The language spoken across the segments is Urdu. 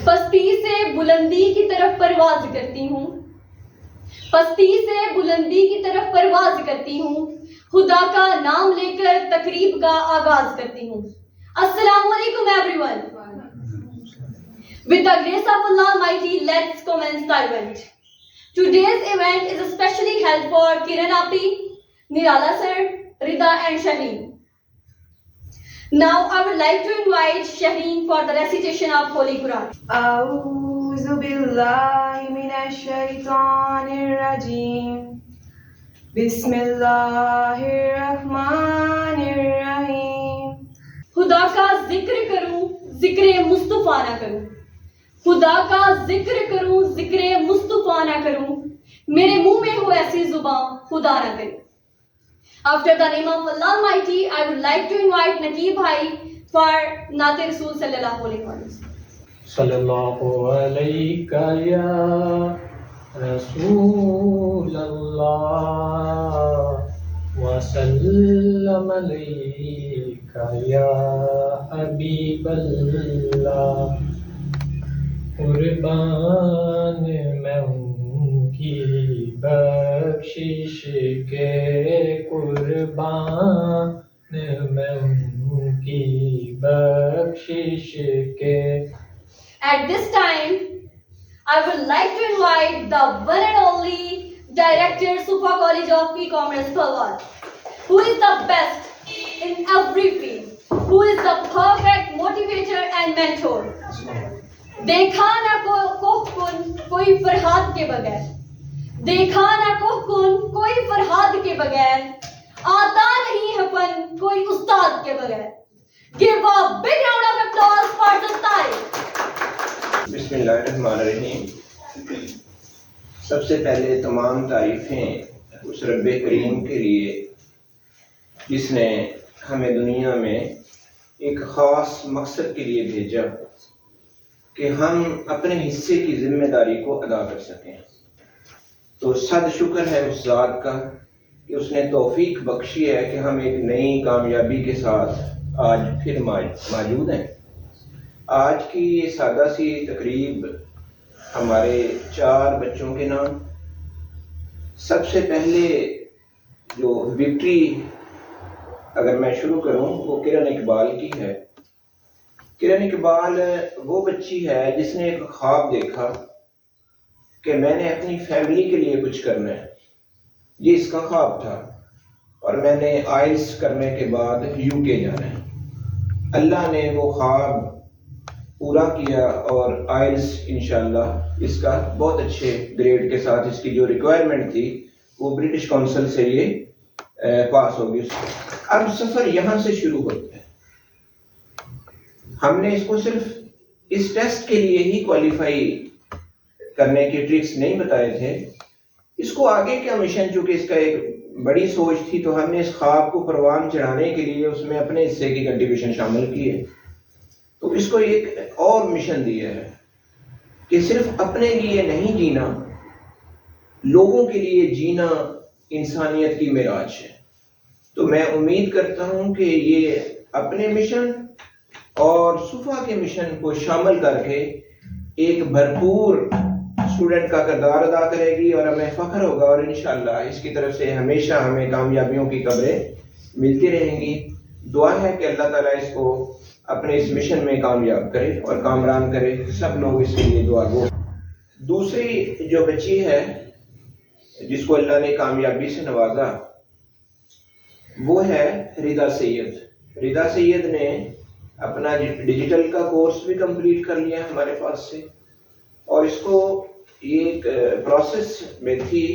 پستی سے بلندی کی طرف پرواز کرتی ہوں، پستی سے بلندی کی طرف پرواز کرتی ہوں، خدا کا نام لے کر تقریب کا آغاز کرتی ہوں۔ السلام علیکم everyone. With the grace of Allah Almighty, let's commence the event. Today's event is especially held for Kiran Api, Nirala sir, Rida and Shaheen. Now I would like to invite Shaheen for the recitation of Holy Quran. أعوذ بالله من الشيطان الرجيم بسم الله الرحمن الرحيم خدا کا ذکر کروں ذکر مصطفیٰ نہ کروں، خدا کا ذکر کروں ذکر مصطفیٰ نہ کروں، میرے منہ میں ہو ایسی زبان خدا نہ کرے۔ After the name of Allah Almighty, I would like to invite Nakeeb Bhai for Naat Rasool sallallahu alaihi wasallam. Sallallahu alayka ya Rasool Allah wa sallam alayka ya Habib Allah. قربان میں ان کی بخشش کے، قربان میں ان کی بخشش کے۔ At this time, I would like to invite the one and only Director Sufa College of E-Commerce Palwal, who is the best in every field, who is the perfect motivator and mentor. دیکھا نہ کوہ کن کوئی فرحاد کے بغیر، دیکھا نہ کوہ کن کوئی فرحاد کے بغیر، آتا نہیں ہے فن کوئی استاد کے بغیر۔ Give a big round of applause for the style. بسم اللہ الرحمن الرحیم۔ سب سے پہلے تمام تعریفیں اس رب کریم کے لیے جس نے ہمیں دنیا میں ایک خاص مقصد کے لیے بھیجا کہ ہم اپنے حصے کی ذمہ داری کو ادا کر سکیں۔ تو صد شکر ہے اس ذات کا کہ اس نے توفیق بخشی ہے کہ ہم ایک نئی کامیابی کے ساتھ آج پھر موجود ہیں۔ آج کی یہ سادہ سی تقریب ہمارے 4 بچوں کے نام۔ سب سے پہلے جو وکٹری اگر میں شروع کروں وہ کرن اقبال کی ہے۔ کرن اقبال وہ بچی ہے جس نے ایک خواب دیکھا کہ میں نے اپنی فیملی کے لیے کچھ کرنا ہے، یہ اس کا خواب تھا، اور میں نے آئلس کرنے کے بعد UK جانا ہے۔ اللہ نے وہ خواب پورا کیا اور آئلس انشاءاللہ اس کا بہت اچھے گریڈ کے ساتھ، اس کی جو ریکوائرمنٹ تھی وہ برٹش کونسل سے یہ پاس ہوگی۔ اب سفر یہاں سے شروع ہوتا ہے۔ ہم نے اس کو صرف اس ٹیسٹ کے لیے ہی کوالیفائی کرنے کی ٹرکس نہیں بتائے تھے، اس کو آگے کیا مشن، چونکہ اس کا ایک بڑی سوچ تھی تو ہم نے اس خواب کو پروان چڑھانے کے لیے اس میں اپنے حصے کی کنٹریبیوشن شامل کی ہے۔ تو اس کو ایک اور مشن دیا ہے کہ صرف اپنے لیے نہیں جینا، لوگوں کے لیے جینا انسانیت کی معراج ہے۔ تو میں امید کرتا ہوں کہ یہ اپنے مشن اور صفا کے مشن کو شامل کر کے ایک بھرپور اسٹوڈنٹ کا کردار ادا کرے گی اور ہمیں فخر ہوگا، اور انشاءاللہ اس کی طرف سے ہمیشہ ہمیں کامیابیوں کی خبریں ملتی رہیں گی۔ دعا ہے کہ اللہ تعالیٰ اس کو اپنے اس مشن میں کامیاب کرے اور کامران کرے، سب لوگ اس کے لیے دعا گو۔ دوسری جو بچی ہے جس کو اللہ نے کامیابی سے نوازا وہ ہے ردا سید۔ ردا سید نے اپنا ڈیجیٹل کا کورس بھی کمپلیٹ کر لیا ہمارے پاس سے، اور اس کو یہ ایک پروسیس میں تھی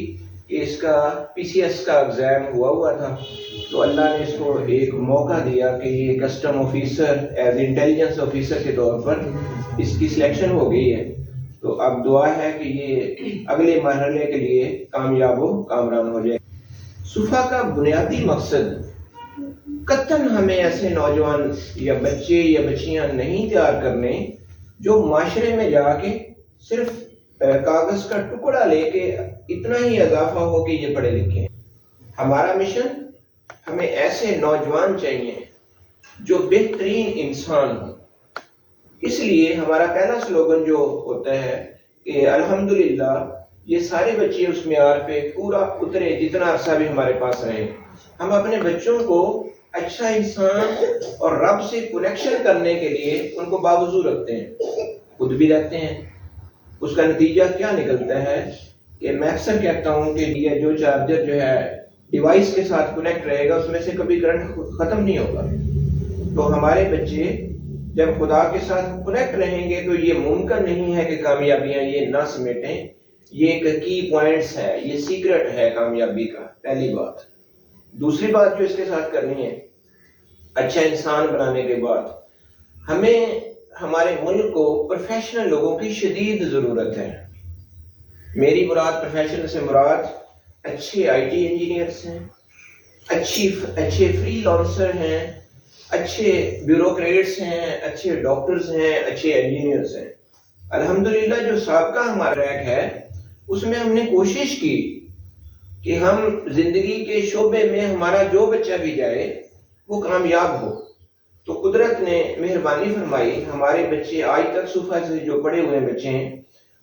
کہ اس کا PCS کا ایگزام ہوا تھا، تو اللہ نے اس کو ایک موقع دیا کہ یہ custom officer as intelligence officer کے طور پر اس کی سلیکشن ہو گئی ہے۔ تو اب دعا ہے کہ یہ اگلے مرحلے کے لیے کامیاب و کامران ہو جائے۔ صفا کا بنیادی مقصد قطعاً ہمیں ایسے نوجوان یا بچے یا بچیاں نہیں تیار کرنے جو معاشرے میں جا کے صرف کاغذ کا ٹکڑا لے کے اتنا ہی اضافہ ہو کہ یہ پڑھے لکھے ہیں۔ ہمارا مشن، ہمیں ایسے نوجوان چاہیے جو بہترین انسان ہوں، اس لیے ہمارا پہلا سلوگن جو ہوتا ہے کہ الحمدللہ یہ سارے بچے اس معیار پہ پورا اترے جتنا عرصہ بھی ہمارے پاس رہے. ہم اپنے بچوں کو اچھا انسان اور رب سے کنیکشن کرنے کے لیے ان کو باوضو رکھتے ہیں, خود بھی رکھتے ہیں. اس کا نتیجہ کیا نکلتا ہے کہ میں اکثر کہتا ہوں کہ یہ جو چارجر جو ہے ڈیوائس کے ساتھ کنیکٹ رہے گا اس میں سے کبھی کرنٹ ختم نہیں ہوگا. تو ہمارے بچے جب خدا کے ساتھ کنیکٹ رہیں گے تو یہ ممکن نہیں ہے کہ کامیابیاں یہ نہ سمیٹیں. یہ ایک کی پوائنٹس ہے, یہ سیکرٹ ہے کامیابی کا, پہلی بات. دوسری بات جو اس کے ساتھ کرنی ہے, اچھا انسان بنانے کے بعد ہمیں ہمارے ملک کو پروفیشنل لوگوں کی شدید ضرورت ہے. میری مراد پروفیشنل سے مراد اچھے آئی ٹی انجینئرس ہیں, اچھے فری لانسر ہیں, اچھے بیوروکریٹس ہیں, اچھے ڈاکٹرز ہیں, اچھے انجینئرس ہیں. الحمدللہ جو سابقہ ہمارا ریک ہے اس میں ہم نے کوشش کی کہ ہم زندگی کے شعبے میں ہمارا جو بچہ بھی جائے وہ کامیاب ہو. تو قدرت نے مہربانی فرمائی, ہمارے بچے آج تک صوفہ سے جو پڑھے ہوئے بچے ہیں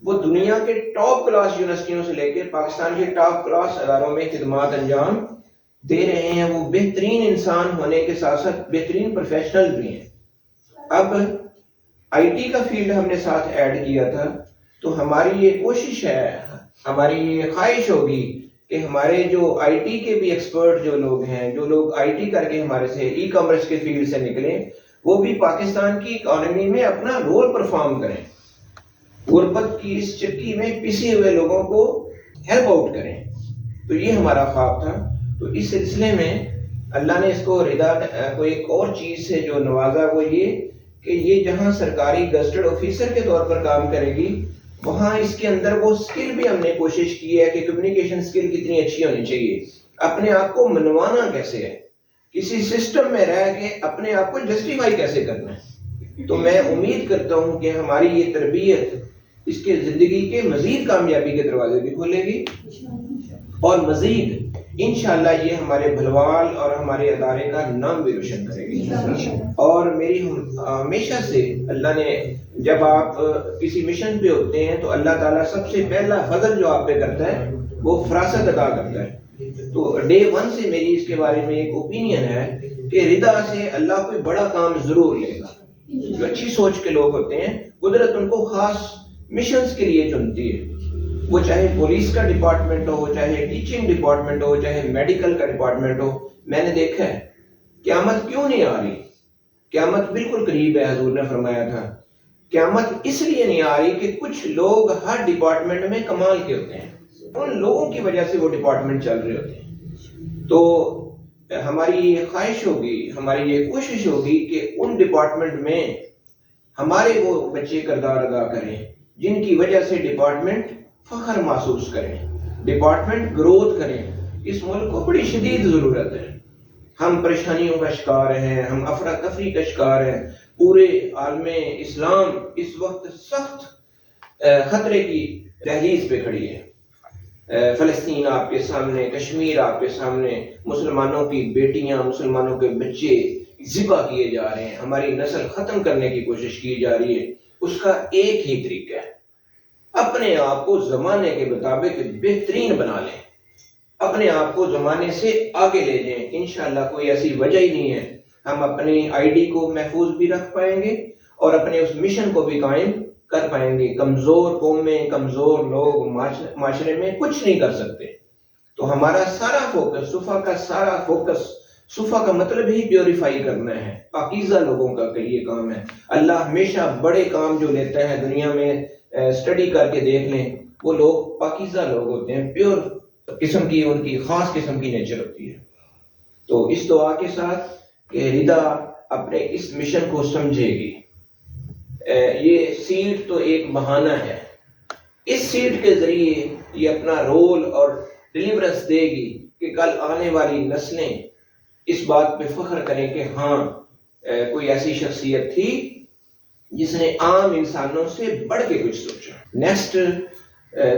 وہ دنیا کے ٹاپ کلاس یونیورسٹیوں سے لے کے پاکستان کے ٹاپ کلاس اداروں میں خدمات انجام دے رہے ہیں. وہ بہترین انسان ہونے کے ساتھ ساتھ بہترین پروفیشنل بھی ہیں. اب آئی ٹی کا فیلڈ ہم نے ساتھ ایڈ کیا تھا, تو ہماری یہ کوشش ہے, ہماری یہ خواہش ہوگی کہ ہمارے جو آئی ٹی کے بھی ایکسپرٹ جو لوگ ہیں, جو لوگ آئی ٹی کر کے ہمارے سے ای کامرس کے فیلڈ سے نکلیں, وہ بھی پاکستان کی اکانومی میں اپنا رول پرفارم کریں, غربت کی اس چکی میں پسے ہوئے لوگوں کو ہیلپ آؤٹ کریں. تو یہ ہمارا خواب تھا. تو اس سلسلے میں اللہ نے اس کو رضا کو ایک اور چیز سے جو نوازا وہ یہ کہ یہ جہاں سرکاری گزٹڈ آفیسر کے طور پر کام کرے گی وہاں اس کے اندر وہ سکل بھی ہم نے کوشش کی ہے کہ کمیونیکیشن سکل کتنی اچھی ہونی چاہیے, اپنے آپ کو منوانا کیسے ہے, کسی سسٹم میں رہ کے اپنے آپ کو جسٹیفائی کیسے کرنا ہے. تو میں امید کرتا ہوں کہ ہماری یہ تربیت اس کے زندگی کے مزید کامیابی کے دروازے بھی کھولے گی, اور مزید انشاءاللہ یہ ہمارے بھلوال اور ہمارے ادارے کا نام بھی روشن کرے گی. اور میری ہمیشہ سے اللہ نے, جب آپ کسی مشن پہ ہوتے ہیں تو اللہ تعالیٰ سب سے پہلا فضل جو آپ پہ کرتا ہے وہ فراست عطا کرتا ہے. تو ڈے ون سے میری اس کے بارے میں ایک اوپینین ہے کہ رضا سے اللہ کوئی بڑا کام ضرور لے گا. جو اچھی سوچ کے لوگ ہوتے ہیں قدرت ان کو خاص مشنز کے لیے چنتی ہے, وہ چاہے پولیس کا ڈپارٹمنٹ ہو, چاہے ٹیچنگ ڈپارٹمنٹ ہو, چاہے میڈیکل کا ڈپارٹمنٹ ہو. میں نے دیکھا ہے قیامت کیوں نہیں آ رہی, قیامت بالکل قریب ہے. حضور نے فرمایا تھا قیامت اس لیے نہیں آ رہی کہ کچھ لوگ ہر ڈپارٹمنٹ میں کمال کے ہوتے ہیں, ان لوگوں کی وجہ سے وہ ڈپارٹمنٹ چل رہے ہوتے ہیں. تو ہماری یہ خواہش ہوگی, ہماری یہ کوشش ہوگی کہ ان ڈپارٹمنٹ میں ہمارے وہ بچے کردار ادا کریں جن کی وجہ سے ڈپارٹمنٹ فخر محسوس کریں, ڈپارٹمنٹ گروتھ کریں. اس ملک کو بڑی شدید ضرورت ہے. ہم پریشانیوں کا شکار ہیں, ہم افراتفری کا شکار ہیں. پورے عالم اسلام اس وقت سخت خطرے کی دہلیز پہ کھڑی ہے. فلسطین آپ کے سامنے, کشمیر آپ کے سامنے, مسلمانوں کی بیٹیاں, مسلمانوں کے بچے ذبح کیے جا رہے ہیں, ہماری نسل ختم کرنے کی کوشش کی جا رہی ہے. اس کا ایک ہی طریقہ ہے, اپنے آپ کو زمانے کے مطابق بہترین بنا لیں, اپنے آپ کو زمانے سے آگے لے جائیں. انشاءاللہ کوئی ایسی وجہ ہی نہیں ہے, ہم اپنی آئی ڈی کو محفوظ بھی رکھ پائیں گے اور اپنے اس مشن کو بھی قائم کر پائیں گے. کمزور قومیں, کمزور لوگ معاشرے میں کچھ نہیں کر سکتے. تو ہمارا سارا فوکس, صفحہ کا سارا فوکس, صفحہ کا مطلب ہی پیوریفائی کرنا ہے, پاکیزہ لوگوں کا یہ کام ہے. اللہ ہمیشہ بڑے کام جو لیتا ہے دنیا میں اسٹڈی کر کے دیکھ لیں, وہ لوگ پاکیزہ لوگ ہوتے ہیں, پیور قسم کی, ان کی خاص قسم کی نیچر ہوتی ہے. تو اس دعا کے ساتھ کہ رضا اپنے اس مشن کو سمجھے گی. یہ سیٹ تو ایک بہانہ ہے, اس سیٹ کے ذریعے یہ اپنا رول اور ڈیلیورنس دے گی کہ کل آنے والی نسلیں اس بات پہ فخر کریں کہ ہاں کوئی ایسی شخصیت تھی جس نے عام انسانوں سے بڑھ کے کچھ سوچا. نیکسٹ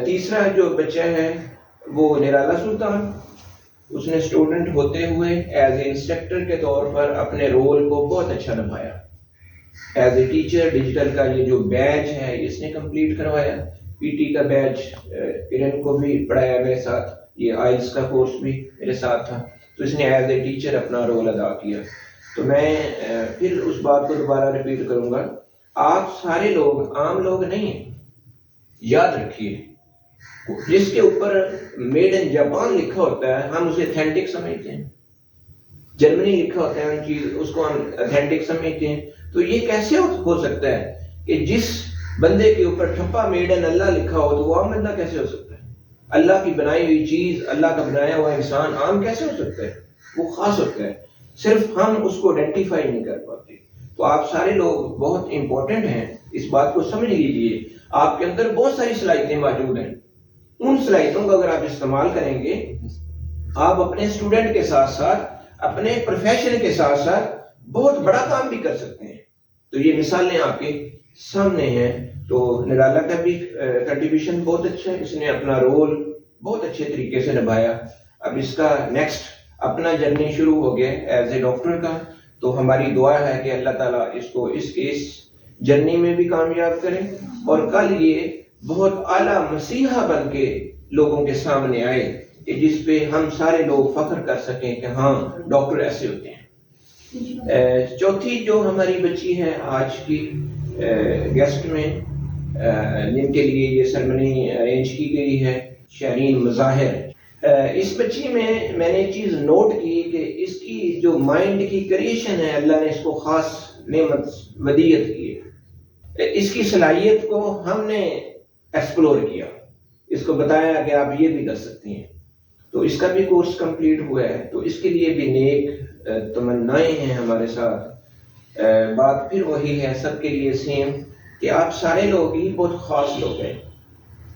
تیسرا جو بچہ ہے وہ نرالا سلطان. اس نے اسٹوڈنٹ ہوتے ہوئے ایز اے انسٹرکٹر کے طور پر اپنے رول کو بہت اچھا نبھایا. ایز اے ٹیچر ڈیجیٹل کا یہ جو بیچ ہے اس نے کمپلیٹ کروایا. پی ٹی کا بیچ کرن کو بھی پڑھایا میرے ساتھ, یہ آئلس کا کورس بھی میرے ساتھ تھا, تو اس نے ایز اے ٹیچر اپنا رول ادا کیا. تو میں پھر اس بات کو دوبارہ ریپیٹ کروں گا, آپ سارے لوگ عام لوگ نہیں ہیں. یاد رکھیے, جس کے اوپر میڈ ان جاپان لکھا ہوتا ہے ہم اسے اتھینٹک سمجھتے ہیں, جرمنی لکھا ہوتا ہے اس کو ہم اتھینٹک سمجھتے ہیں. تو یہ کیسے ہو سکتا ہے کہ جس بندے کے اوپر ٹھپا میڈ ان اللہ لکھا ہو تو وہ عام بندہ کیسے ہو سکتا ہے؟ اللہ کی بنائی ہوئی چیز, اللہ کا بنایا ہوا انسان عام کیسے ہو سکتا ہے؟ وہ خاص ہوتا ہے, صرف ہم اس کو آئیڈینٹیفائی نہیں کر پاتے. تو آپ سارے لوگ بہت امپورٹنٹ ہیں, اس بات کو سمجھ لیجئے. آپ کے اندر بہت ساری صلاحیتیں موجود ہیں, ان صلاحیتوں کا اگر آپ استعمال کریں گے, آپ اپنے اسٹوڈنٹ کے ساتھ ساتھ اپنے پروفیشن کے ساتھ ساتھ بہت بڑا کام بھی کر سکتے ہیں. تو یہ مثالیں آپ کے سامنے ہیں. تو نرالا کا بھی کنٹریبیوشن بہت اچھا ہے, اس نے اپنا رول بہت اچھے طریقے سے نبھایا. اب اس کا نیکسٹ اپنا جرنی شروع ہو گیا ایز اے ڈاکٹر کا. تو ہماری دعا ہے کہ اللہ تعالیٰ اس کو اس جرنی میں بھی کامیاب کرے, اور کل یہ بہت اعلیٰ مسیحا بن کے لوگوں کے سامنے آئے کہ جس پہ ہم سارے لوگ فخر کر سکیں کہ ہاں ڈاکٹر ایسے ہوتے ہیں. چوتھی جو ہماری بچی ہے آج کی گیسٹ میں, جن کے لیے یہ سرمنی ارینج کی گئی ہے, شاہین مظاہر. اس بچی میں نے ایک چیز نوٹ کی کہ اس کی جو مائنڈ کی کریشن ہے, اللہ نے اس کو خاص نعمت ودیعت کی ہے. اس کی صلاحیت کو ہم نے ایکسپلور کیا, اس کو بتایا کہ آپ یہ بھی کر سکتی ہیں. تو اس کا بھی کورس کمپلیٹ ہوا ہے. تو اس کے لیے بھی نیک تمنائیں ہیں ہمارے ساتھ. بات پھر وہی ہے سب کے لیے سیم کہ آپ سارے لوگ ہی بہت خاص لوگ ہیں.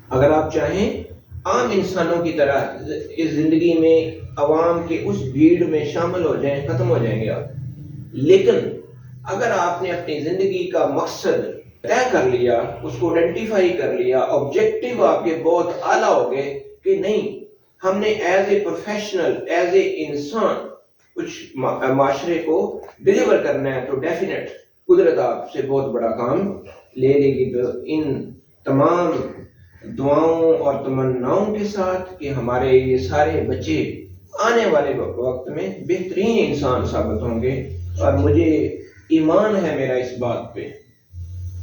اگر آپ چاہیں عام انسانوں کی طرح اس زندگی میں عوام کے اس بھیڑ میں شامل ہو جائیں, ختم ہو جائیں گے آپ. لیکن اگر آپ نے اپنی زندگی کا مقصد طے کر لیا, اس کو آئیڈینٹیفائی کر لیا, آبجیکٹیو آپ کے بہت اعلیٰ ہو گئے کہ نہیں ہم نے as a professional as a انسان کچھ معاشرے کو ڈیلیور کرنا ہے, تو ڈیفینیٹ قدرت آپ سے بہت بڑا کام لے لے گی. تو ان تمام دعاؤں اور تمناؤں کے ساتھ کہ ہمارے یہ سارے بچے آنے والے وقت میں بہترین انسان ثابت ہوں گے. اور مجھے ایمان ہے میرا اس بات پہ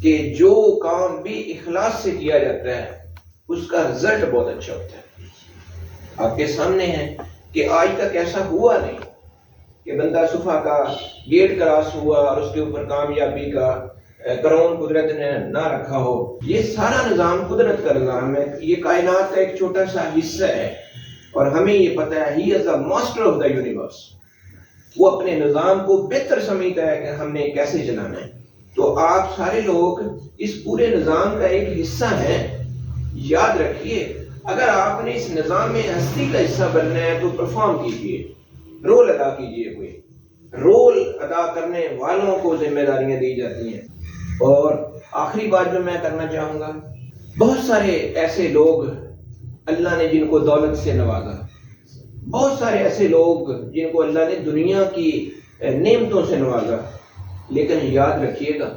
کہ جو کام بھی اخلاص سے کیا جاتا ہے اس کا رزلٹ بہت اچھا ہوتا ہے. آپ کے سامنے ہے کہ آج تک ایسا ہوا نہیں کہ بندہ صفحہ کا گیٹ کراس ہوا اور اس کے اوپر کامیابی کا کروڑ قدرت نے نہ رکھا ہو. یہ سارا نظام قدرت کا نظام ہے, یہ کائنات کا ایک چھوٹا سا حصہ ہے, اور ہمیں یہ پتہ ہے ہی از the master of the universe. وہ اپنے نظام کو بہتر سمجھتا ہے کہ ہم نے کیسے چلانا ہے. تو آپ سارے لوگ اس پورے نظام کا ایک حصہ ہیں. یاد رکھیے اگر آپ نے اس نظام میں ہستی کا حصہ بننا ہے تو پرفارم کیجئے, رول ادا کیجئے. کوئی رول ادا کرنے والوں کو ذمہ داریاں دی جاتی ہیں. اور آخری بات جو میں کرنا چاہوں گا, بہت سارے ایسے لوگ اللہ نے جن کو دولت سے نوازا, بہت سارے ایسے لوگ جن کو اللہ نے دنیا کی نعمتوں سے نوازا, لیکن یاد رکھیے گا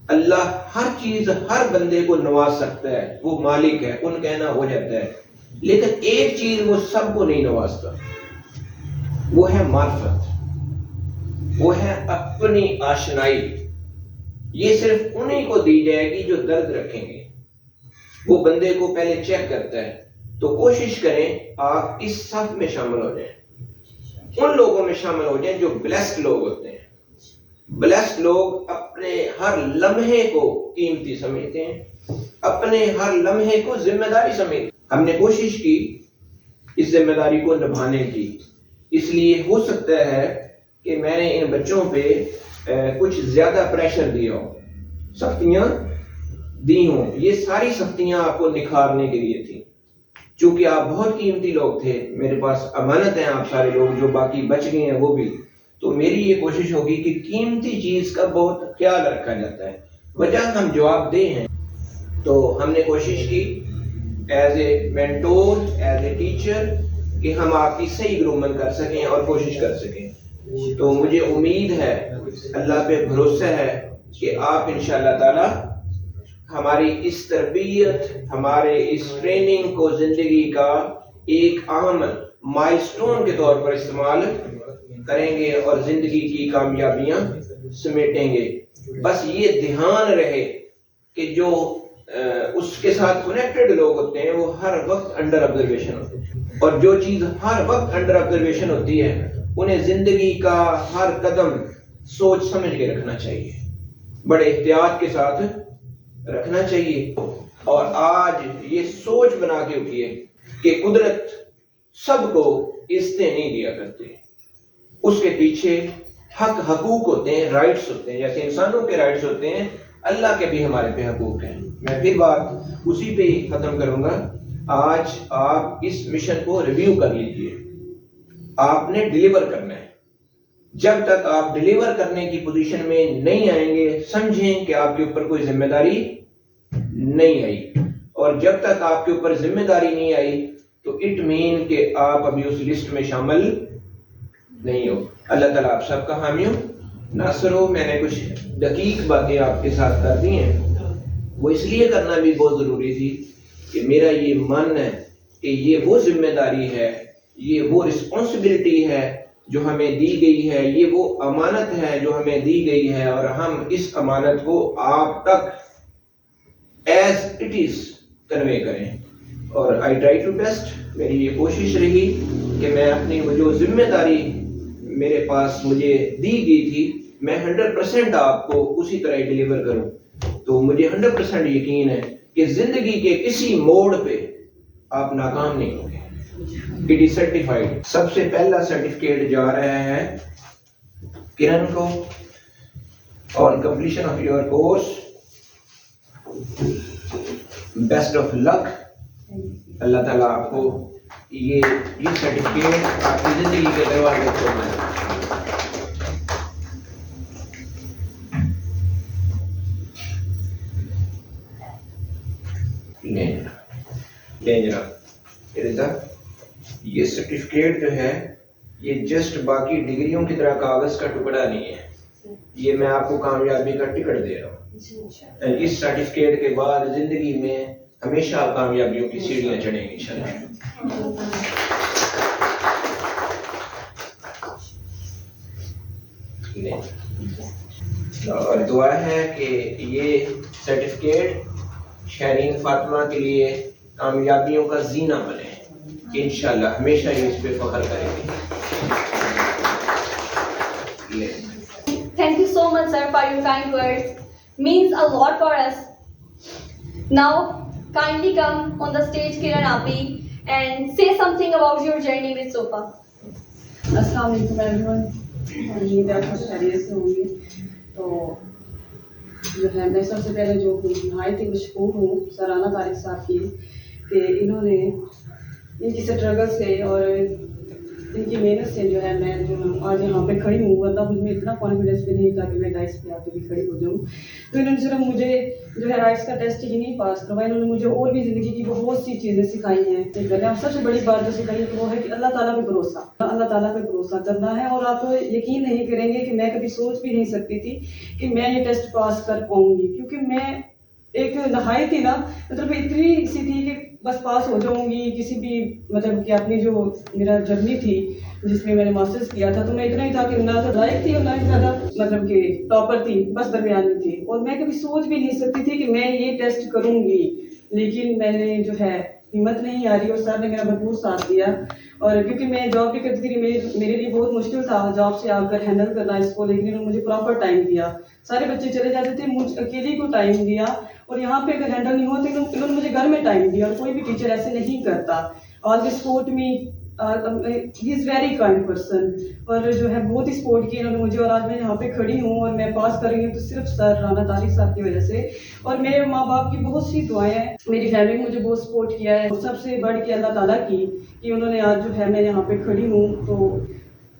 اللہ ہر چیز ہر بندے کو نواز سکتا ہے, وہ مالک ہے, ان کہنا ہو جاتا ہے. لیکن ایک چیز وہ سب کو نہیں نوازتا, وہ ہے معرفت, وہ ہے اپنی آشنائی. یہ صرف انہیں کو دی جائے گی جو درد رکھیں گے. وہ بندے کو پہلے چیک کرتا ہے. تو کوشش کریں آپ اس صف میں شامل ہو جائیں, ان لوگوں میں شامل ہو جائیں جو بلیسڈ لوگ ہوتے ہیں. بلیسڈ لوگ اپنے ہر لمحے کو قیمتی سمجھتے ہیں, اپنے ہر لمحے کو ذمہ داری سمجھتے ہیں. ہم نے کوشش کی اس ذمہ داری کو نبھانے کی, اس لیے ہو سکتا ہے کہ میں نے ان بچوں پہ کچھ زیادہ پریشر دیا ہو, سختیاں دی ہوں. یہ ساری سختیاں آپ کو نکھارنے کے لیے تھی, چونکہ آپ بہت قیمتی لوگ تھے. میرے پاس امانت ہیں آپ سارے لوگ, جو باقی بچ گئے ہیں وہ بھی. تو میری یہ کوشش ہوگی کہ قیمتی چیز کا بہت خیال رکھا جاتا ہے. وجہ ہم جواب دے ہیں, تو ہم نے کوشش کی as a mentor as a teacher کہ ہم آپ کی صحیح گرومنگ کر سکیں اور کوشش کر سکیں. تو مجھے امید ہے, اللہ پہ بھروسہ ہے کہ آپ انشاءاللہ تعالی ہماری اس تربیت، ہمارے اس ٹریننگ کو زندگی کا ایک اہم مائلسٹون کے طور پر استعمال کریں گے اور زندگی کی کامیابیاں سمیٹیں گے۔ بس یہ دھیان رہے کہ جو اس کے ساتھ کنیکٹڈ لوگ ہوتے ہیں وہ ہر وقت انڈر آبزرویشن ہوتے ہیں، اور جو چیز ہر وقت انڈر آبزرویشن ہوتی ہے انہیں زندگی کا ہر قدم سوچ سمجھ کے رکھنا چاہیے، بڑے احتیاط کے ساتھ رکھنا چاہیے۔ اور آج یہ سوچ بنا کے اٹھیے کہ قدرت سب کو عزتیں نہیں دیا کرتے، اس کے پیچھے حقوق ہوتے ہیں، رائٹس ہوتے ہیں، جیسے انسانوں کے رائٹس ہوتے ہیں، اللہ کے بھی ہمارے پہ حقوق ہیں۔ میں پھر بات اسی پہ ہی ختم کروں گا۔ آج آپ اس مشن کو ریویو کر لیجئے، آپ نے ڈیلیور کرنا ہے۔ جب تک آپ ڈیلیور کرنے کی پوزیشن میں نہیں آئیں گے، سمجھیں کہ آپ کے اوپر کوئی ذمہ داری نہیں آئی، اور جب تک آپ کے اوپر ذمہ داری نہیں آئی تو اٹ مین کہ آپ ابھی اس لسٹ میں شامل نہیں ہو۔ اللہ تعالیٰ آپ سب کا حامی ہو، ناصر ہو۔ میں نے کچھ دقیق باتیں آپ کے ساتھ کر دی ہیں، وہ اس لیے کرنا بھی بہت ضروری تھی کہ میرا یہ من ہے کہ یہ وہ ذمہ داری ہے، یہ وہ رسپانسبلٹی ہے جو ہمیں دی گئی ہے، یہ وہ امانت ہے جو ہمیں دی گئی ہے، اور ہم اس امانت کو آپ تک ایز اٹ از کنوے کریں۔ اور آئی ٹرائی ٹو بیسٹ، میری یہ کوشش رہی کہ میں اپنی وہ جو ذمہ داری میرے پاس مجھے دی گئی تھی میں 100% آپ کو اسی طرح ڈیلیور کروں۔ تو مجھے 100% یقین ہے کہ زندگی کے کسی موڑ پہ آپ ناکام نہیں ہوں گے۔ It is certified. سب سے پہلا سرٹیفکیٹ جا رہا ہے کرن کو on completion of your course. Best of luck. اللہ تعالیٰ آپ کو یہ سرٹیفکیٹ آپ کی زندگی کے دروازے کھولنا ہے۔ یہ سرٹیفکیٹ جو ہے یہ جسٹ باقی ڈگریوں کی طرح کاغذ کا ٹکڑا نہیں ہے، یہ میں آپ کو کامیابی کا ٹکٹ دے رہا ہوں۔ اس سرٹیفکیٹ کے بعد زندگی میں ہمیشہ آپ کامیابیوں کی سیڑھیاں چڑھیں گے انشاءاللہ۔ اور دعا ہے کہ یہ سرٹیفکیٹ شہرین فاطمہ کے لیے کامیابیوں کا زینہ بنے، انشاءاللہ ہمیشہ یہ اس پہ فخر کریں گے۔ Thank you so much, sir, for your kind words. Means a lot for us. Now, kindly come on the stage, Kiran Api, and say something about your journey with SOPA. السلام علیکم ایوریون، امید ہے آپ سب خیریت سے ہوں گے۔ تو جو ہے میں سب سے پہلے جو نہایت ہی مشکور ہوں سرانہ طارق صاحب کی کہ انہوں نے ان کی اسٹرگل سے اور ان کی محنت سے جو ہے میں جو آج یہاں پہ کھڑی ہوں، ورنہ مجھ میں اتنا کانفیڈینس بھی نہیں تھا کہ میں ڈائس پہ آ کے بھی کھڑی ہو جاؤں۔ تو انہوں نے صرف مجھے جو ہے رائٹس کا ٹیسٹ ہی نہیں پاس کروایا، انہوں نے مجھے اور بھی زندگی کی بہت سی چیزیں سکھائی ہیں۔ پہلے سب سے بڑی بات جو سکھائی ہے وہ ہے کہ اللہ تعالیٰ پہ بھروسہ، اللہ تعالیٰ پہ بھروسہ کرنا ہے۔ اور آپ یقین نہیں کریں گے کہ میں کبھی سوچ بھی نہیں سکتی تھی کہ میں یہ ٹیسٹ پاس کر پاؤں گی، کیونکہ میں ایک نہایت ہی نا مطلب اتنی سی تھی کہ بس پاس ہو جاؤں گی کسی بھی مطلب کہ اپنی جو میرا جرنی تھی جس میں نے ماسٹرز کیا تھا، تو میں اتنا ہی تھا کہ نہ تو لائق تھی اور نہ ہی زیادہ مطلب کہ ٹاپر تھی، بس درمیان میں تھی۔ اور میں کبھی سوچ بھی نہیں سکتی تھی کہ میں یہ ٹیسٹ کروں گی، لیکن میں نے جو ہے ہمت نہیں آ رہی اور سر نے میرا بھرپور ساتھ دیا۔ اور کیونکہ میں جاب بھی کرتی تھی، میرے لیے بہت مشکل تھا جاب سے آ کر ہینڈل کرنا اس کو، لیکن انہوں نے مجھے پراپر ٹائم دیا۔ سارے بچے چلے جاتے تھے، مجھ اکیلی کو ٹائم دیا، اور یہاں پہ اگر ہینڈل نہیں ہوا تو انہوں نے مجھے گھر میں ٹائم دیا، اور کوئی بھی ٹیچر ایسے نہیں کرتا۔ All the support me, he is very kind person, اور جو ہے بہت ہی سپورٹ کی انہوں نے مجھے، اور آج میں یہاں پہ کھڑی ہوں اور میں پاس کر رہی ہوں تو صرف سر رانا طارق صاحب کی وجہ سے، اور میرے ماں باپ کی بہت سی دعائیں ہیں، میری فیملی نے مجھے بہت سپورٹ کیا ہے، اور سب سے بڑھ کے اللہ تعالیٰ کی کہ انہوں نے آج جو ہے میں یہاں پہ کھڑی ہوں۔ تو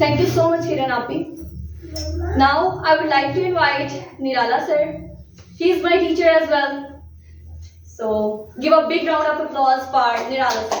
Thank you so much, Kiran Api. Now, I would like to invite Nirala sir. He is my teacher as well. So, give a big round of applause for Nirala sir.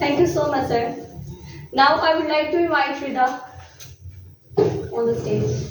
Thank you so much, sir. Now I would like to invite Rida on the stage.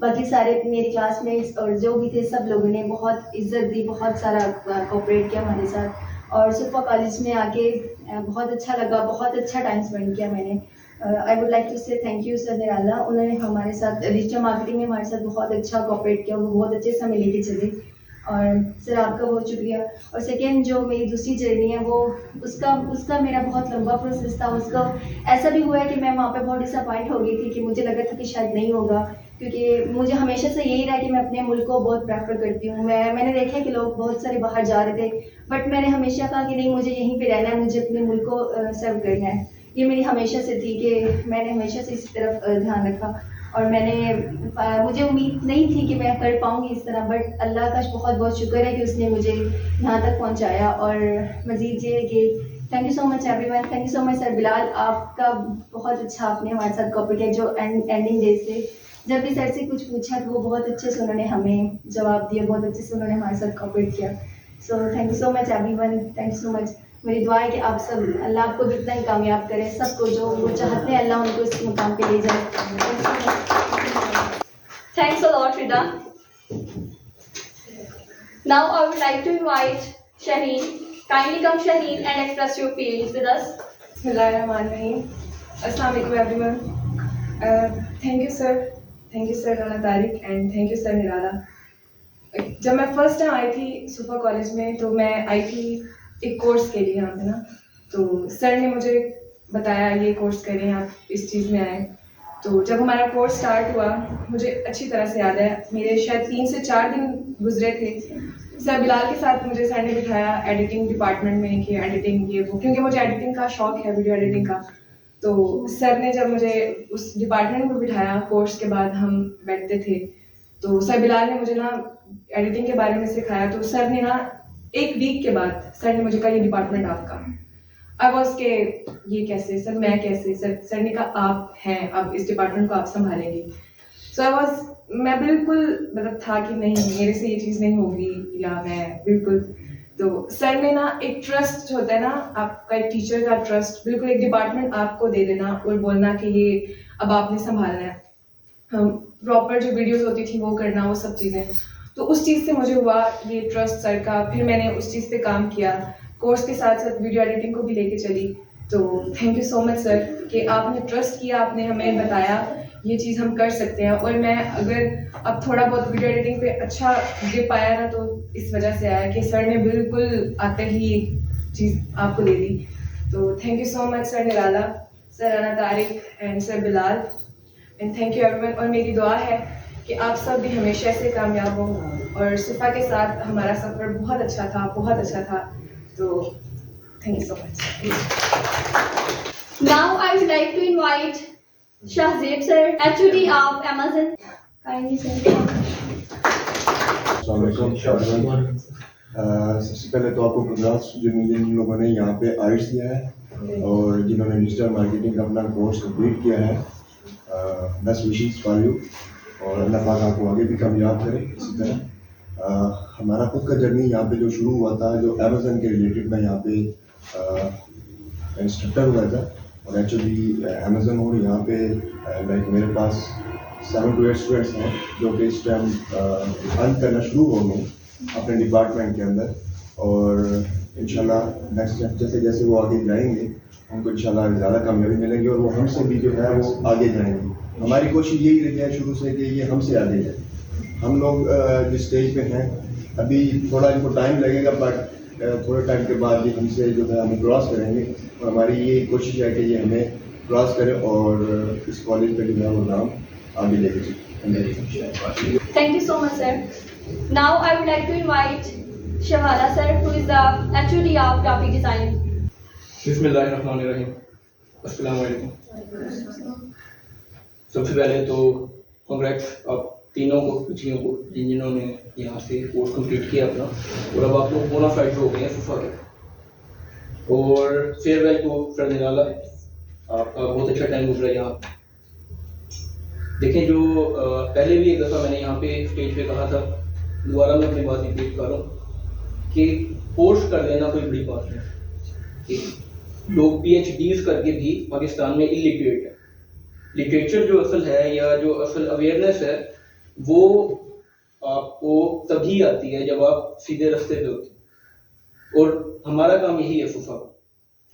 باقی سارے میری کلاس میٹس اور جو بھی تھے سب لوگوں نے بہت عزت دی, بہت سارا کوپریٹ کیا ہمارے ساتھ. اور صفا کالج میں آ کے بہت اچھا لگا, بہت اچھا ٹائم اسپینڈ کیا میں نے. آئی ووڈ لائک ٹو سے تھینک یو سر نرالا, انہوں نے ہمارے ساتھ ڈیجیٹل مارکیٹنگ میں ہمارے ساتھ بہت اچھا کوپریٹ کیا, وہ بہت اچھے سے ہمیں لے کے چلے. اور سر آپ کا بہت شکریہ. اور سیکنڈ جو میری دوسری جرنی ہے وہ اس کا میرا بہت لمبا پروسیس تھا. اس کا ایسا بھی ہوا ہے کہ میں وہاں پہ بہت ڈس اپوائنٹ ہو گئی تھی کہ مجھے لگا تھا کہ شاید نہیں ہوگا, کیونکہ مجھے ہمیشہ سے یہی رہا کہ میں اپنے ملک کو بہت پریفر کرتی ہوں. میں نے دیکھا کہ لوگ بہت سارے باہر جا رہے تھے, بٹ میں نے ہمیشہ کہا کہ نہیں, مجھے یہیں پہ رہنا ہے, مجھے اپنے ملک کو سرو کرنا ہے. یہ میری ہمیشہ سے تھی کہ میں نے ہمیشہ سے اسی طرف دھیان رکھا. اور مجھے امید نہیں تھی کہ میں کر پاؤں گی اس طرح, بٹ اللہ کا بہت بہت شکر ہے کہ اس نے مجھے یہاں تک پہنچایا. اور مزید یہ ہے کہ thank you so much everyone, thank you so much sir Bilal, آپ کا بہت اچھا آپ نے ہمارے ساتھ کوپریٹ کیا. جو اینڈنگ ڈیز تھے جب بھی سر سے کچھ پوچھا تو وہ بہت اچھے سے انہوں نے ہمیں جواب دیا, بہت اچھے سے انہوں نے ہمارے ساتھ کوپریٹ کیا. So thank you so much everyone, thank you so much. میری دعا ہے کہ آپ سب, اللہ آپ کو بھی اتنا ہی کامیاب کرے, سب کو جو وہ چاہتے ہیں اللہ ان کو اس مقام پہ لے جائے. Thanks a lot, Rida. Now I would like to invite Shaheen. Kindly come, Shaheen, and express your feelings with us. بسم اللہ الرحمن الرحیم. السلام علیکم every one. Thank you sir Rana Tariq and thank you sir نرالا. جب میں فرسٹ ٹائم آئی تھی صفا کالج میں تو میں آئی تھی ایک کورس کے لیے یہاں پہ نا, تو سر نے مجھے بتایا یہ کورس کریں, آپ اس چیز میں آئیں. تو جب ہمارا کورس اسٹارٹ ہوا مجھے اچھی طرح سے یاد ہے, میرے شاید 3 سے 4 دن گزرے تھے. سر بلال کے ساتھ مجھے سر نے بٹھایا ایڈیٹنگ ڈپارٹمنٹ میں کہ ایڈیٹنگ یہ وہ, کیونکہ مجھے ایڈیٹنگ کا شوق ہے, ویڈیو ایڈیٹنگ کا. تو سر نے جب مجھے اس ڈپارٹمنٹ میں بٹھایا, کورس کے بعد ہم بیٹھتے تھے, تو سر بلال نے مجھے نا ایڈیٹنگ کے بارے میں سکھایا. تو سر نے نا 1 ویک کے بعد سر نے مجھے کہا یہ ڈپارٹمنٹ آپ کا. آئی واز کہ یہ کیسے سر, میں کیسے سر نے کہا آپ ہیں, اب اس ڈپارٹمنٹ کو آپ سنبھالیں گی. سو آئی واز, میں بالکل مطلب تھا کہ نہیں میرے سے یہ چیز نہیں ہوگی, یا میں بالکل. تو سر نے نا ایک ٹرسٹ جو ہوتا ہے نا آپ کا, ایک ٹیچر کا ٹرسٹ, بالکل ایک ڈپارٹمنٹ آپ کو دے دینا اور بولنا کہ یہ اب آپ نے سنبھالنا ہے, پراپر جو ویڈیوز ہوتی تھی وہ کرنا, وہ سب چیزیں. تو اس چیز سے مجھے ہوا یہ ٹرسٹ سر کا. پھر میں نے اس چیز پہ کام کیا, کورس کے ساتھ ساتھ ویڈیو ایڈیٹنگ کو بھی لے کے چلی. تو تھینک یو سو مچ سر کہ آپ نے ٹرسٹ کیا, آپ نے ہمیں بتایا یہ چیز ہم کر سکتے ہیں. اور میں اگر اب تھوڑا بہت ویڈیو ایڈیٹنگ پہ اچھا گرپ آیا نا تو اس وجہ سے آیا کہ سر نے بالکل آتے ہی چیز آپ کو دے دی. تو thank you so much sir Nirala, sir Rana Tariq and sir Bilal, and thank you everyone. اور میری دعا ہے کہ آپ سب بھی ہمیشہ سے کامیاب ہوں, اور صفا کے ساتھ ہمارا سفر بہت اچھا تھا, بہت اچھا تھا. تو thank you so much. Now I would like to invite Shahzeb sir, HOD of Amazon. Kindly sir. السلام علیکم. سب سے پہلے تو آپ کو کنگراٹس جن لوگوں نے یہاں پہ آئٹس لیا ہے اور جنہوں نے ڈیجیٹل مارکیٹنگ کا اپنا کورس کمپلیٹ کیا ہے. بیسٹ وشز فار یو, اور اللہ پاک آپ کو آگے بھی کامیاب کرے. اسی طرح ہمارا خود کا جرنی یہاں پہ جو شروع ہوا تھا, جو امیزون کے ریلیٹڈ میں یہاں پہ انسٹرکٹر ہوا تھا, اور ایکچولی امیزون ہوں یہاں پہ لائک میرے پاس 7 to 8 اسٹوڈنٹس ہیں جو کہ اس ٹائم ارن کرنا شروع ہوں گے اپنے ڈپارٹمنٹ کے اندر. اور انشاءاللہ نیکسٹ جیسے جیسے وہ آگے جائیں گے ان کو انشاءاللہ زیادہ کامیابی ملے گی, اور وہ ہم سے بھی جو ہے وہ آگے جائیں گے. ہماری کوشش یہی رہی ہے شروع سے کہ یہ ہم سے آگے جائیں. ہم لوگ جس اسٹیج پہ ہیں ابھی تھوڑا ان کو ٹائم لگے گا, بٹ تھوڑے ٹائم کے بعد یہ ہم سے جو ہے ہمیں کراس کریں گے, اور ہماری یہ کوشش ہے کہ یہ ہمیں کراس کرے اور اس کالج پہ جو ہے وہ نام آگے لے کے چلے. Thank you so much sir. Now I would like to invite Shahwala sir, who is the HOD of Graphic Design. بسم اللہ الرحمن الرحیم. السلام علیکم. سب سے پہلے تو کنگریٹس آپ تینوں کو, بچیوں کو, جنہوں نے یہاں سے کورس کمپلیٹ کیا اپنا, اور اب آپ لوگ بونا فائڈ ہو گئے ہیں صفا کے. اور فیئر ویل ٹو سر نرالا, آپ کا بہت اچھا ٹائم گزرا یہاں. دیکھیں جو پہلے بھی ایک دفعہ میں نے یہاں پہ اسٹیج پہ کہا تھا, دوبارہ میں اپنی بات ریپیٹ کر رہا ہوں کہ کورس کر لینا کوئی بڑی بات نہیں. لوگ PhDs کر کے بھی پاکستان میں الٹریٹ ہے. لٹریچر جو اصل ہے یا جو اصل اویئرنیس ہے وہ آپ کو تبھی آتی ہے جب آپ سیدھے رستے پہ ہوتے ہیں. اور ہمارا کام یہی ہے صفا،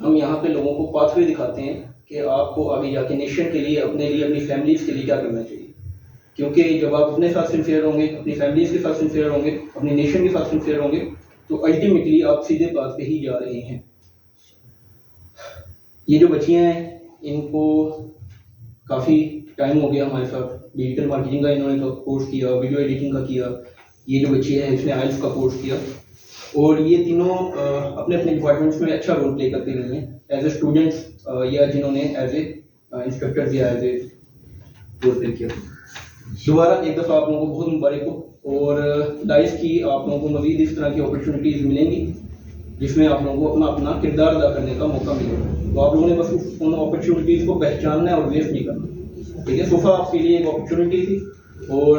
ہم یہاں پہ لوگوں کو پاتھ وے دکھاتے ہیں کہ آپ کو آگے جا کے نیشن کے لیے، اپنے لیے، اپنی فیملیز کے لیے کیا کرنا چاہیے. کیونکہ جب آپ اپنے ساتھ سنسیئر ہوں گے، اپنی فیملیز کے ساتھ سنسیئر ہوں گے، اپنے نیشن کے ساتھ سنسیئر ہوں گے، تو الٹیمیٹلی آپ سیدھے پاتھ پہ ہی جا رہے ہیں. یہ جو بچیاں ہیں ان کو کافی ٹائم ہو گیا ہمارے ساتھ. ڈیجیٹل مارکیٹنگ کا انہوں نے کورس کیا، ویڈیو ایڈیٹنگ کا کیا. یہ جو بچی ہے اس نے آئلس کا کورس کیا. اور یہ تینوں اپنے اپنے ڈپارٹمنٹس میں اچھا رول پلے کرتے رہی ہیں ایز اے اسٹوڈنٹس یا جنہوں نے ایز اے انسٹرکٹر یا ایز اے رول پلے کیا. دوبارہ ایک دفعہ آپ لوگوں کو بہت مبارک ہو، اور لائف کی آپ لوگوں کو مزید اس طرح کی اپرچونیٹیز ملیں گی جس میں آپ لوگوں کو اپنا اپنا کردار ادا کرنے کا موقع ملے گا. تو آپ لوگوں نے بس ان اپرچونیٹیز کو پہچاننا ہے اور ویسٹ نہیں کرنا. ٹھیک ہے، صفا آپ کے لیے ایک اپرچونیٹی تھی، اور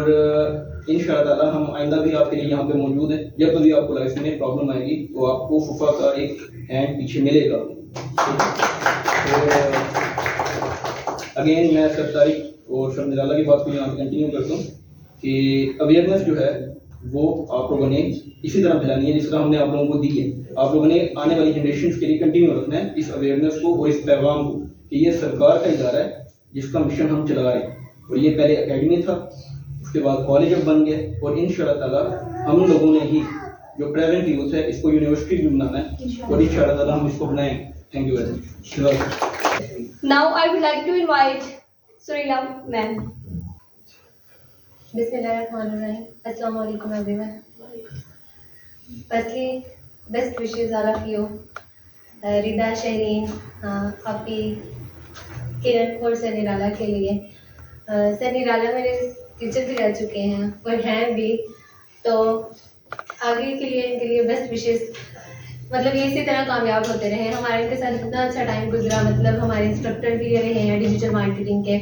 ان شاء اللہ تعالیٰ ہم آئندہ بھی آپ کے لیے یہاں پہ موجود ہیں. جب کبھی آپ کو لائف میں پرابلم آئے گی تو آپ کو صفا کا ایک ہینڈ پیچھے ملے گا. اگین میں سر طارق اور سر نرالا کی بات کو یہاں پہ کنٹینیو کرتا ہوں کہ اویئرنیس جو ہے وہ آپ لوگوں نے اسی طرح پھیلانی ہے جس طرح ہم نے آپ لوگوں کو دی ہے. آپ لوگوں نے آنے والی جنریشنز کے لیے کنٹینیو رکھنا ہے اس اویئرنیس کو اور اس پیغام کو کہ یہ سرکار کا ادارہ ہے جس کا مشن ہم چلا رہے ہیں. اور یہ پہلے اکیڈمی تھا، اس کے بعد کالج اب بن گیا، اور ان شاء اللہ تعالیٰ ہم لوگوں نے ہی جو پریزنٹ یوتھ ہے اس کو یونیورسٹی بھی بنانا ہے، اور ان شاء اللہ تعالیٰ ہم اس کو بنائیں. Thank you very much. Now I would like to invite Surya ma'am. Bismillahirrahmanirrahim. Assalamu alaikum everyone. Firstly, best wishes all of you. Rida, Shireen, Happy, Kiran اور سر نرالا کے لیے. سر نرالا میرے ٹیچر بھی رہ چکے ہیں اور ہیں بھی، تو آگے کے لیے ان کے لیے بیسٹ وشز. مطلب یہ اسی طرح کامیاب ہوتے رہے. ہمارے ان کے ساتھ اتنا اچھا ٹائم گزرا، مطلب ہمارے انسٹرکٹر بھی رہے ہیں ڈیجیٹل مارکیٹنگ کے.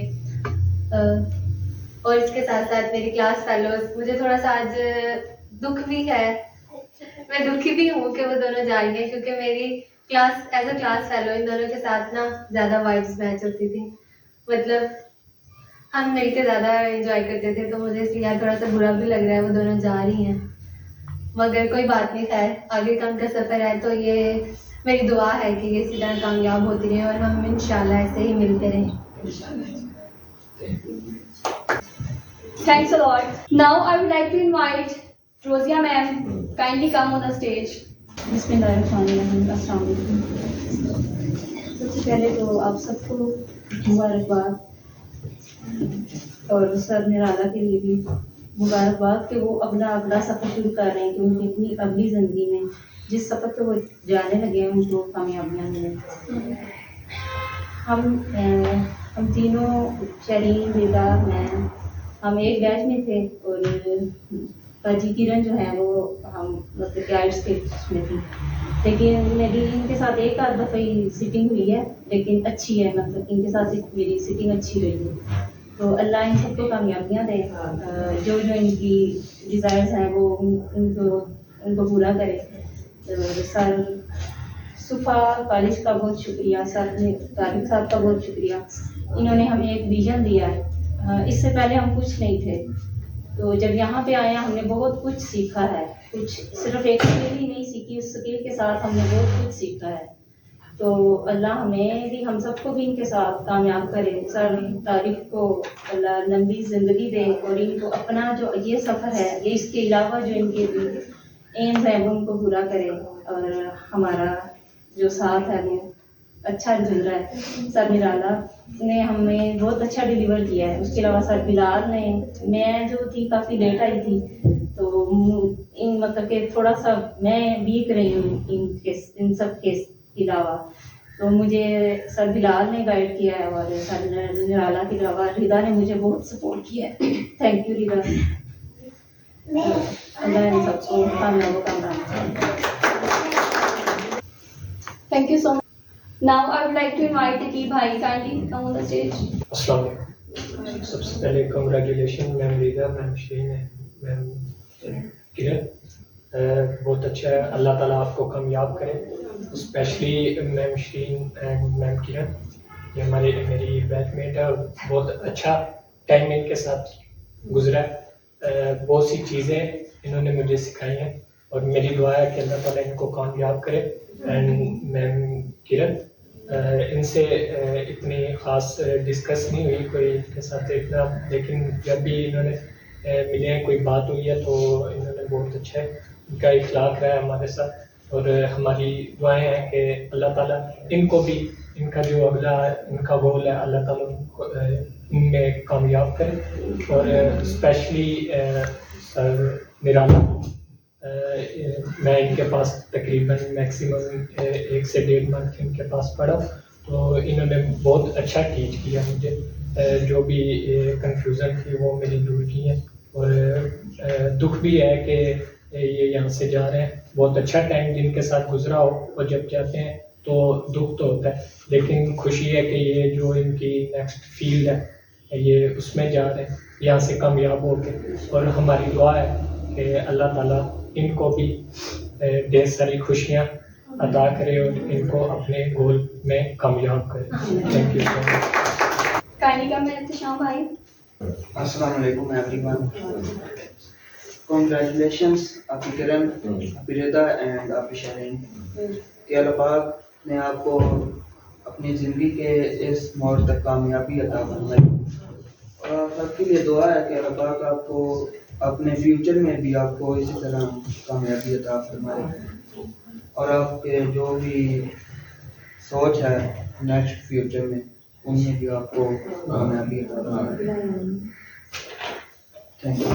اور اس کے ساتھ ساتھ میری کلاس فیلوز، مجھے تھوڑا سا آج دکھ بھی ہے، میں دکھی بھی ہوں کہ وہ دونوں جا رہی ہیں، کیونکہ میری class is a class fellow ان دونوں کے ساتھ نا زیادہ وائبس میچ ہوتی تھی. مطلب ہم مل کے زیادہ انجوائے کرتے تھے، تو مجھے اس لیے تھوڑا سا برا بھی لگ رہا ہے وہ دونوں جا رہی ہیں. مگر کوئی بات نہیں، خیر آگے کا ان کا سفر ہے، تو یہ میری دعا ہے کہ یہ اسی طرح کامیاب ہوتی رہیں اور ہم انشاءاللہ ایسے ہی ملتے رہیں. Thanks a lot. Now I would like to invite Rosia ma'am. Kindly come on the stage. بسم اللہ الرحمن الرحیم. السلام علیکم. سب سے پہلے تو آپ سب کو مبارکباد، اور سر نرالا کے لیے بھی مبارکباد کہ وہ اگلا سفر شروع کر رہے ہیں، کہ ان کی اپنی اگلی زندگی میں جس سفر پہ وہ جانے لگے ہیں ان کو کامیابیاں ملیں. ہم تینوں، شرین، ردا، میں، ہم ایک بیچ میں تھے، اور باجی کرن جو ہے وہ ہم مطلب گائڈس کے اس میں تھی. لیکن میری ان کے ساتھ ایک آدھ دفعہ ہی سٹنگ ہوئی ہے، لیکن اچھی ہے، مطلب ان کے ساتھ میری سٹنگ اچھی رہی ہے. تو اللہ ان سب کو کامیابیاں دے، جو ان کی ڈیزائرز ہیں وہ ان کو پورا کرے. سر صفا کالج کا بہت شکریہ، سر طارق صاحب کا بہت شکریہ. انہوں نے ہمیں ایک ویژن دیا ہے. اس سے پہلے ہم کچھ نہیں تھے، تو جب یہاں پہ آئے ہم نے بہت کچھ سیکھا ہے. کچھ صرف ایک اسکل ہی نہیں سیکھی، اس اسکل کے ساتھ ہم نے بہت کچھ سیکھا ہے. تو اللہ ہمیں بھی، ہم سب کو بھی ان کے ساتھ کامیاب کرے. سر طارق کو اللہ لمبی زندگی دے، اور ان کو اپنا جو یہ سفر ہے، یہ اس کے علاوہ جو ان کے ایمز ہیں وہ ان کو پورا کرے، اور ہمارا جو ساتھ ہے وہ اچھا گزرا ہے. سر نرالا نے ہمیں بہت اچھا ڈیلیور کیا ہے. اس کے علاوہ سر بلال نے، میں جو تھی کافی لیٹ آئی تھی، تو مطلب کہ تھوڑا سا میں ویک رہی ہوں ان سب کے علاوہ، تو مجھے سر بلال نے گائیڈ کیا ہے، اور سر نرالا کے علاوہ ردا نے مجھے بہت سپورٹ کیا ہے. تھینک یو ردا. اللہ ان سب کو کامیاب Thank you so much. Now I would like to invite Aqib bhai. Kindly come on the stage. السلام علیکم. سب سے پہلے کنگریچولیشن میم ردا، میم شرین، میم کرن. بہت اچھا ہے، اللہ تعالیٰ آپ کو کامیاب کرے. اسپیشلی میم شرین اینڈ میم کرن، یہ میری بیچ میٹ ہے، اور بہت اچھا ٹائم ان کے ساتھ گزرا ہے. بہت سی چیزیں انہوں نے مجھے سکھائی ہیں اور میری دعا ہے کہ اللہ تعالیٰ ان کو کامیاب کرے. اینڈ میم کرن ان سے اتنی خاص ڈسکس نہیں ہوئی کوئی ان کے ساتھ اتنا, لیکن جب بھی انہوں نے ملے ہیں کوئی بات ہوئی ہے تو انہوں نے بہت اچھا ان کا اخلاق رہا ہے ہمارے ساتھ. اور ہماری دعائیں ہیں کہ اللہ تعالیٰ ان کو بھی ان کا جو اگلا ان کا گول ہے اللہ تعالیٰ ان کو ان میں کامیاب کرے. اور اسپیشلی سر نرالا, میں ان کے پاس تقریباً میکسیمم 1 سے 1.5 منتھ ان کے پاس پڑھا تو انہوں نے بہت اچھا ٹیچ کیا مجھے. جو بھی کنفیوژن تھی وہ میری دور کی ہیں. اور دکھ بھی ہے کہ یہ یہاں سے جا رہے ہیں. بہت اچھا ٹائم جن کے ساتھ گزرا ہو اور جب جاتے ہیں تو دکھ تو ہوتا ہے, لیکن خوشی ہے کہ یہ جو ان کی نیکسٹ فیلڈ ہے یہ اس میں جا رہے ہیں یہاں سے کامیاب ہو کے. اور ہماری دعا ہے کہ اللہ تعالیٰ ان کو بھی ڈھیر ساری خوشیاں عطا کرے اور ان کو اپنے گول میں کامیاب کرے. Thank you so much. Kindly come in, Tisham bhai. Assalamu alaikum everyone. Congratulations Api Kiran, Api Rida and Api Shaheen. کہ اللہ پاک نے آپ کو اپنی زندگی کے اس موڑ تک کامیابی عطا فرمائی. اور آپ سب کے لیے دعا ہے کہ اللہ پاک آپ کو اپنے فیوچر میں بھی آپ کو اسی طرح کامیابی عطا فرمائے. اور آپ کے جو بھی سوچ ہے نیکسٹ فیوچر میں ان میں بھی آپ کو کامیابی عطا فرمائے. Thank you.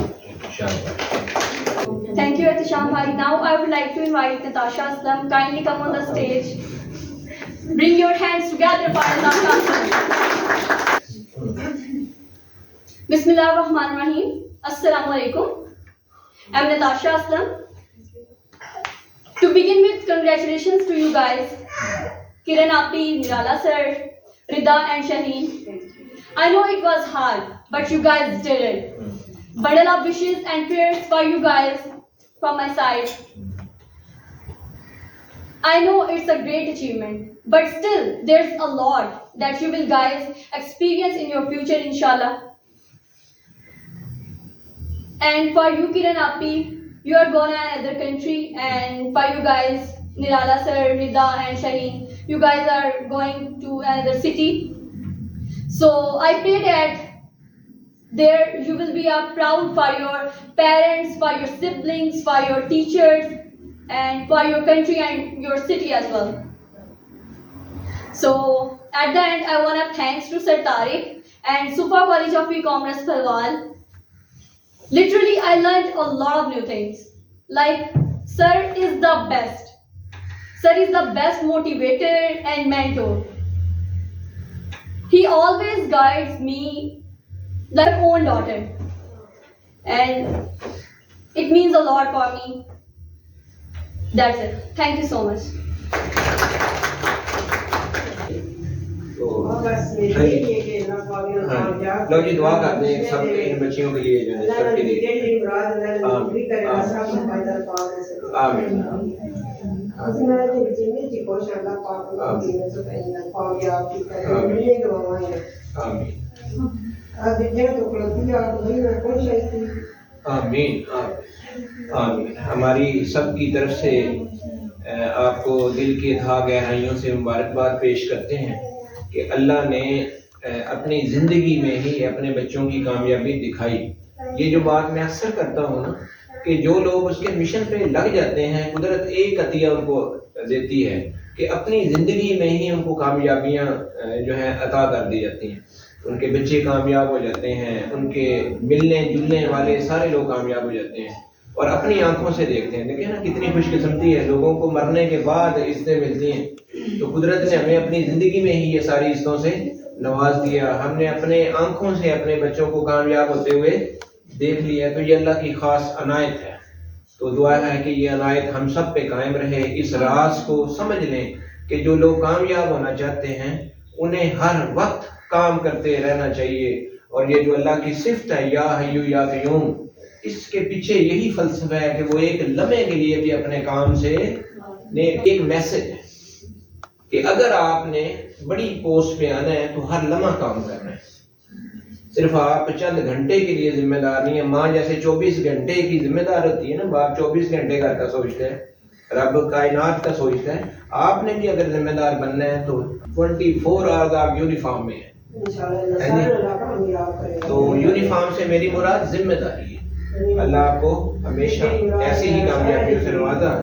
Thank you, Tisham bhai. Now I would like to invite Natasha Aslam. Kindly come on the stage. Bring your hands together for Natasha Aslam. Bismillah ar-Rahman ar-Rahim. Assalamu alaikum. I'm Natasha Aslam. To begin with, congratulations to you guys, Kiran Api, Nirala sir, Rida and Shaheen. I know it was hard, but you guys did it. Bundle of wishes and prayers for you guys from my side. I know it's a great achievement, but still there's a lot that you will guys experience in your future, inshallah. And for you, Kiran Api, you are going to another country, and for you guys, Nirala sir, Rida and Shaheen, you guys are going to another city. So I pray that there you will be proud for your parents, for your siblings, for your teachers, and for your country and your city as well. So at the end, I want to thanks to Sir Tariq and Sufa College of E-Commerce Palwal. Literally, I learned a lot of new things. Like, Sir is the best. Sir is the best motivator and mentor. He always guides me like my own daughter, and it means a lot for me. That's it. Thank you so much. لو جی دعا کرتے ہیں سب ان بچیوں کے لیے جو ہے سب کے لیے. آمین. آمین. آمین. ہماری سب کی طرف سے آپ کو دل کی تہا گہرائیوں سے مبارکباد پیش کرتے ہیں کہ اللہ نے اپنی زندگی میں ہی اپنے بچوں کی کامیابی دکھائی. یہ جو بات میں اکثر کرتا ہوں نا کہ جو لوگ اس کے مشن پہ لگ جاتے ہیں قدرت ایک عطیہ ان کو دیتی ہے کہ اپنی زندگی میں ہی ان کو کامیابیاں جو ہیں عطا کر دی جاتی ہیں. ان کے بچے کامیاب ہو جاتے ہیں, ان کے ملنے جلنے والے سارے لوگ کامیاب ہو جاتے ہیں اور اپنی آنکھوں سے دیکھتے ہیں. دیکھیں نا کتنی خوش قسمتی ہے, لوگوں کو مرنے کے بعد عزتیں ملتی ہیں. تو قدرت نے ہمیں اپنی زندگی میں ہی یہ ساری عزتوں سے نواز دیا. ہم نے اپنے آنکھوں سے اپنے بچوں کو کامیاب ہوتے ہوئے دیکھ لیا. تو یہ اللہ کی خاص عنایت ہے. تو دعا ہے کہ یہ عنایت ہم سب پہ قائم رہے. اس راز کو سمجھ لیں کہ جو لوگ کامیاب ہونا چاہتے ہیں انہیں ہر وقت کام کرتے رہنا چاہیے. اور یہ جو اللہ کی صفت ہے یا حیو یا قیوم, اس کے پیچھے یہی فلسفہ ہے کہ وہ ایک لمحے کے لیے بھی اپنے کام سے ایک میسج ہے کہ اگر آپ نے بڑی پوسٹ پہ آنا ہے تو ہر لمحہ کام کرنا ہے. صرف آپ چند گھنٹے کے لیے ذمہ دار نہیں ہیں. ماں جیسے 24 گھنٹے کی ذمہ دار ہوتی ہے نا, باپ 24 گھنٹے گھر کا سوچتا ہے, رب کائنات کا سوچتا ہے. آپ نے بھی اگر ذمہ دار بننا ہے تو 24 آورز آپ یونیفارم میں ہیں. تو یونیفارم سے میری مراد ذمہ داری ہے. اللہ آپ کو ہمیشہ ایسی ہی کامیابیوں سے نوازا.